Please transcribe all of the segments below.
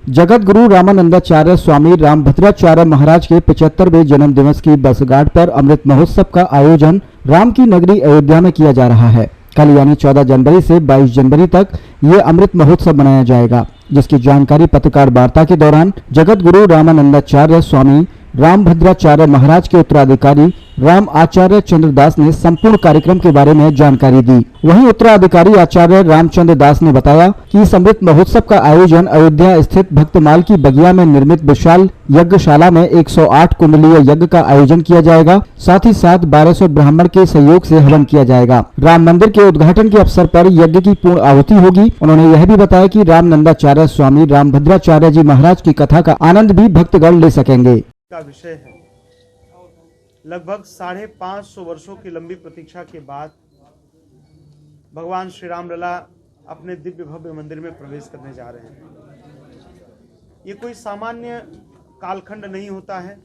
जगत गुरु रामानंदाचार्य स्वामी रामभद्राचार्य महाराज के 75वें जन्म दिवस की वर्षगांठ पर अमृत महोत्सव का आयोजन राम की नगरी अयोध्या में किया जा रहा है। कल यानी 14 जनवरी से 22 जनवरी तक ये अमृत महोत्सव मनाया जाएगा, जिसकी जानकारी पत्रकार वार्ता के दौरान जगत गुरु रामानंदाचार्य स्वामी रामभद्राचार्य महाराज के उत्तराधिकारी राम आचार्य चंद्रदास ने संपूर्ण कार्यक्रम के बारे में जानकारी दी। वहीं उत्तराधिकारी आचार्य रामचंद्र दास ने बताया कि इस अमृत महोत्सव का आयोजन अयोध्या स्थित भक्तमाल की बगिया में निर्मित विशाल यज्ञशाला में 108 कुंडलीय यज्ञ का आयोजन किया जाएगा। साथ ही साथ 1200 ब्राह्मण के सहयोग से हवन किया जाएगा। राम मंदिर के उद्घाटन के अवसर पर यज्ञ की पूर्ण आहुति होगी। उन्होंने यह भी बताया कि रामनंदाचार्य स्वामी रामभद्राचार्य जी महाराज की कथा का आनंद भी भक्तगण ले सकेंगे। का विषय है। लगभग 550 वर्षों की लंबी प्रतीक्षा के बाद भगवान श्री राम लला अपने दिव्य भव्य मंदिर में प्रवेश करने जा रहे हैं। ये कोई सामान्य कालखंड नहीं होता है।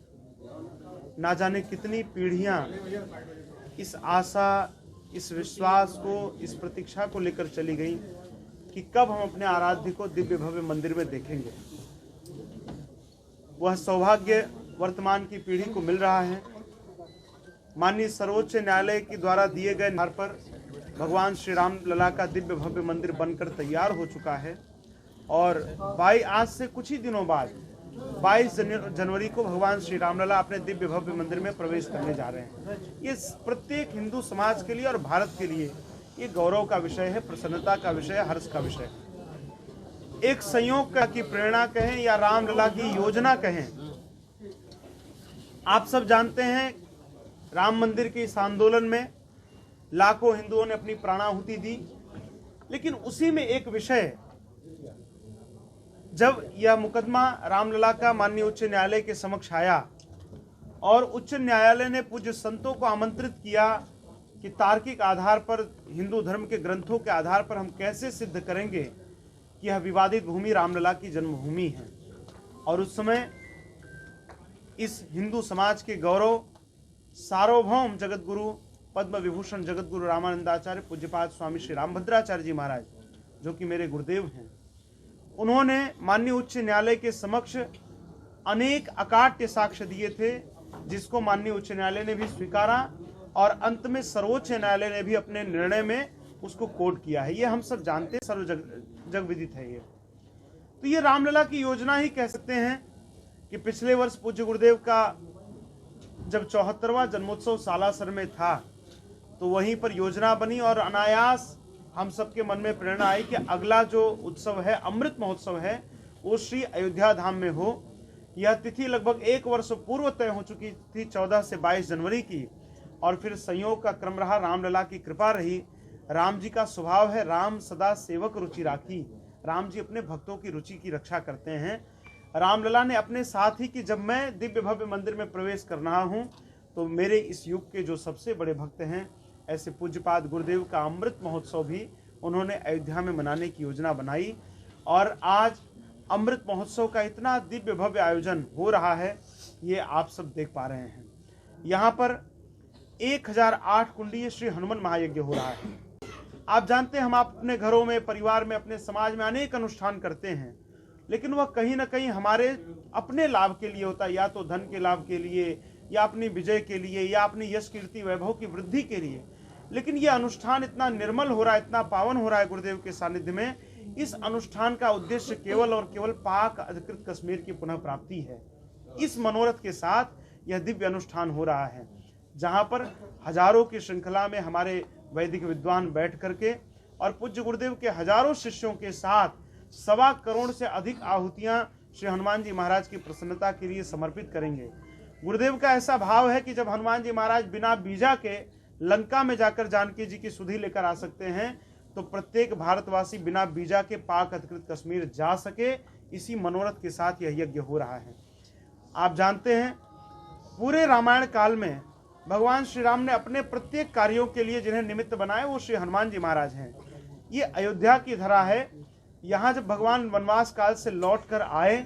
ना जाने कितनी पीढ़ियां इस आशा, इस विश्वास को, इस प्रतीक्षा को लेकर चली गई कि कब हम अपने आराध्य को दिव्य भव्य मंदिर में देखेंगे। वह सौभाग्य वर्तमान की पीढ़ी को मिल रहा है। माननीय सर्वोच्च न्यायालय के द्वारा दिए गए आधार पर भगवान श्री राम लला का दिव्य भव्य मंदिर बनकर तैयार हो चुका है और आज से कुछ ही दिनों बाद 22 जनवरी को भगवान श्री राम लला अपने दिव्य भव्य मंदिर में प्रवेश करने जा रहे हैं। ये प्रत्येक हिंदू समाज के लिए और भारत के लिए ये गौरव का विषय है, प्रसन्नता का विषय है, हर्ष का विषय है। एक संयोग की प्रेरणा कहें या राम लला की योजना कहें, आप सब जानते हैं राम मंदिर के इस आंदोलन में लाखों हिंदुओं ने अपनी प्राणाहुति दी। लेकिन उसी में एक विषय, जब यह मुकदमा रामलला का माननीय उच्च न्यायालय के समक्ष आया और उच्च न्यायालय ने पूज्य संतों को आमंत्रित किया कि तार्किक आधार पर, हिंदू धर्म के ग्रंथों के आधार पर हम कैसे सिद्ध करेंगे कि यह विवादित भूमि रामलला की जन्मभूमि है। और उस समय इस हिंदू समाज के गौरव सार्वभौम जगत गुरु पद्म विभूषण जगत गुरु रामानंदाचार्य पूज्यपाद स्वामी श्री रामभद्राचार्य जी महाराज, जो कि मेरे गुरुदेव हैं, उन्होंने माननीय उच्च न्यायालय के समक्ष अनेक अकाट्य साक्ष्य दिए थे, जिसको माननीय उच्च न्यायालय ने भी स्वीकारा और अंत में सर्वोच्च न्यायालय ने भी अपने निर्णय में उसको कोट किया है। ये हम सब जानते हैं, सर्व जग विदित है। ये तो ये रामलला की योजना ही कह सकते हैं कि पिछले वर्ष पूज्य गुरुदेव का जब 74वां जन्मोत्सव सालासर में था तो वहीं पर योजना बनी और अनायास हम सबके मन में प्रेरणा आई कि अगला जो उत्सव है, अमृत महोत्सव है, वो श्री अयोध्या धाम में हो। यह तिथि लगभग 1 वर्ष पूर्व तय हो चुकी थी, 14 से 22 जनवरी की, और फिर संयोग का क्रम रहा, रामलला की कृपा रही। राम जी का स्वभाव है, राम सदा सेवक रुचि राखी। राम जी अपने भक्तों की रुचि की रक्षा करते हैं। रामलला ने अपने साथ ही कि जब मैं दिव्य भव्य मंदिर में प्रवेश कर रहा हूं तो मेरे इस युग के जो सबसे बड़े भक्त हैं, ऐसे पूज्यपाद गुरुदेव का अमृत महोत्सव भी उन्होंने अयोध्या में मनाने की योजना बनाई। और आज अमृत महोत्सव का इतना दिव्य भव्य आयोजन हो रहा है, ये आप सब देख पा रहे हैं। यहाँ पर 1008 कुंडीय श्री हनुमान महायज्ञ हो रहा है। आप जानते हैं, हम अपने घरों में, परिवार में, अपने समाज में अनेक अनुष्ठान करते हैं, लेकिन वह कहीं ना कहीं हमारे अपने लाभ के लिए होता है, या तो धन के लाभ के लिए, या अपनी विजय के लिए, या अपनी यश कीर्ति वैभव की वृद्धि के लिए। लेकिन यह अनुष्ठान इतना निर्मल हो रहा है, इतना पावन हो रहा है गुरुदेव के सानिध्य में, इस अनुष्ठान का उद्देश्य केवल और केवल पाक अधिकृत कश्मीर की पुनः प्राप्ति है। इस मनोरथ के साथ यह दिव्य अनुष्ठान हो रहा है, जहाँ पर हजारों की श्रृंखला में हमारे वैदिक विद्वान बैठ करके और पूज्य गुरुदेव के हजारों शिष्यों के साथ 1.25 करोड़ से अधिक आहुतियां श्री हनुमान जी महाराज की प्रसन्नता के लिए समर्पित करेंगे। गुरुदेव का ऐसा भाव है कि जब हनुमान जी महाराज बिना बीजा के लंका में जाकर जानकी जी की सुधि लेकर आ सकते हैं, तो प्रत्येक भारतवासी बिना बीजा के पाक अधिकृत कश्मीर जा सके, इसी मनोरथ के साथ यह यज्ञ हो रहा है। आप जानते हैं, पूरे रामायण काल में भगवान श्री राम ने अपने प्रत्येक कार्यों के लिए जिन्हें निमित्त बनाए, वो श्री हनुमान जी महाराज हैं। ये अयोध्या की धरा है। यहाँ जब भगवान वनवास काल से लौट कर आए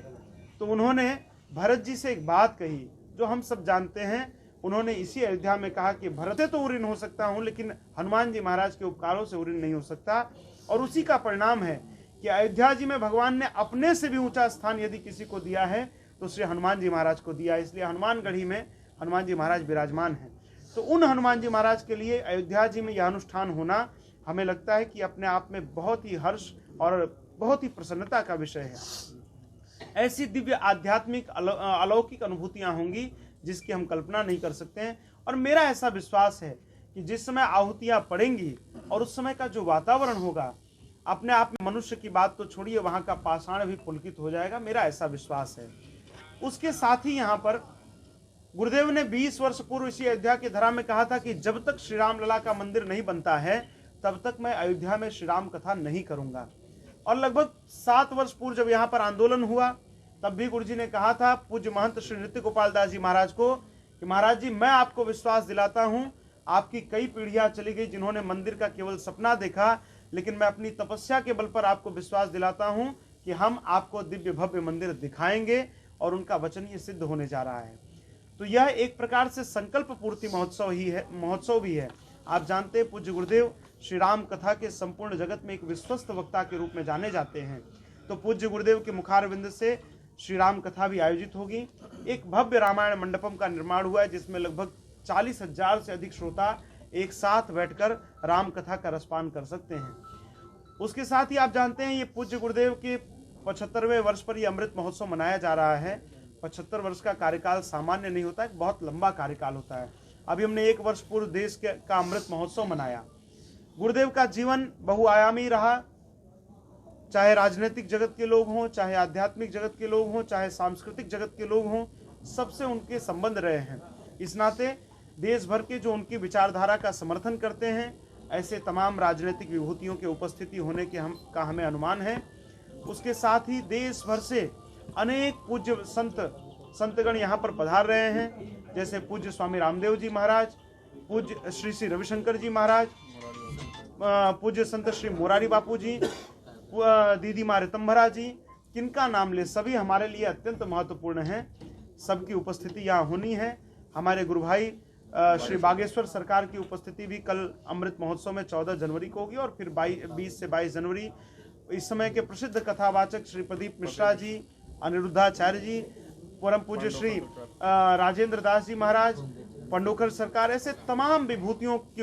तो उन्होंने भरत जी से एक बात कही, जो हम सब जानते हैं। उन्होंने इसी अयोध्या में कहा कि भरत से तो उऋण हो सकता हूँ, लेकिन हनुमान जी महाराज के उपकारों से उऋण नहीं हो सकता। और उसी का परिणाम है कि अयोध्या जी में भगवान ने अपने से भी ऊंचा स्थान यदि किसी को दिया है तो श्री हनुमान जी महाराज को दिया। इसलिए हनुमानगढ़ी में हनुमान जी महाराज विराजमान हैं। तो उन हनुमान जी महाराज के लिए अयोध्या जी में यह अनुष्ठान होना हमें लगता है कि अपने आप में बहुत ही हर्ष और बहुत ही प्रसन्नता का विषय है। ऐसी दिव्य आध्यात्मिक अलौकिक अनुभूतियां होंगी जिसकी हम कल्पना नहीं कर सकते हैं। और मेरा ऐसा विश्वास है कि जिस समय आहुतियां पड़ेंगी और उस समय का जो वातावरण होगा, अपने आप में मनुष्य की बात तो छोड़िए, वहां का पाषाण भी पुलकित हो जाएगा। मेरा ऐसा विश्वास है। उसके साथ ही यहाँ पर गुरुदेव ने 20 वर्ष पूर्व इसी अयोध्या की धरा में कहा था कि जब तक श्री राम लला का मंदिर नहीं बनता है तब तक मैं अयोध्या में श्री राम कथा नहीं करूंगा। और लगभग 7 वर्ष पूर्व जब यहाँ पर आंदोलन हुआ तब भी गुरु जी ने कहा था पूज्य महंत श्री नृत्य गोपाल दास जी महाराज को कि महाराज जी, मैं आपको विश्वास दिलाता हूँ, आपकी कई पीढ़ियां चली गई जिन्होंने मंदिर का केवल सपना देखा, लेकिन मैं अपनी तपस्या के बल पर आपको विश्वास दिलाता हूँ कि हम आपको दिव्य भव्य मंदिर दिखाएंगे। और उनका वचन ये सिद्ध होने जा रहा है। तो यह एक प्रकार से संकल्प पूर्ति महोत्सव भी है। आप जानते हैं पूज्य गुरुदेव श्री राम कथा के संपूर्ण जगत में एक विश्वस्त वक्ता के रूप में जाने जाते हैं। तो पूज्य गुरुदेव के मुखारविंद से श्री राम कथा भी आयोजित होगी। एक भव्य रामायण मंडपम का निर्माण हुआ है जिसमें लगभग 40,000 से अधिक श्रोता एक साथ बैठकर राम कथा का रसपान कर सकते हैं। उसके साथ ही आप जानते हैं ये पूज्य गुरुदेव के 75वें वर्ष पर यह अमृत महोत्सव मनाया जा रहा है। 75 वर्ष का कार्यकाल सामान्य नहीं होता है, बहुत लंबा कार्यकाल होता है। अभी हमने 1 वर्ष पूर्व देश का अमृत महोत्सव मनाया। गुरुदेव का जीवन बहुआयामी रहा, चाहे राजनीतिक जगत के लोग हों, चाहे आध्यात्मिक जगत के लोग हों, चाहे सांस्कृतिक जगत के लोग हों, सबसे उनके संबंध रहे हैं। इस नाते देश भर के जो उनकी विचारधारा का समर्थन करते हैं, ऐसे तमाम राजनीतिक विभूतियों के उपस्थिति होने के हमें अनुमान है। उसके साथ ही देश भर से अनेक पूज्य संतगण यहाँ पर पधार रहे हैं, जैसे पूज्य स्वामी रामदेव जी महाराज, पूज्य श्री श्री रविशंकर जी महाराज, पूज्य संत श्री मोरारी बापू जी, दीदी माँ रितंभरा जी, किनका नाम ले सभी हमारे लिए अत्यंत महत्वपूर्ण हैं। सबकी उपस्थिति यहाँ होनी है। हमारे गुरु भाई श्री बागेश्वर सरकार की उपस्थिति भी कल अमृत महोत्सव में 14 जनवरी को होगी और फिर 20 से 22 जनवरी। इस समय के प्रसिद्ध कथावाचक श्री प्रदीप मिश्रा जी, अनिरुद्धाचार्य जी, परम पूज्य श्री राजेंद्र दास जी महाराज, पंडोकर सरकार, ऐसे तमाम विभूतियों की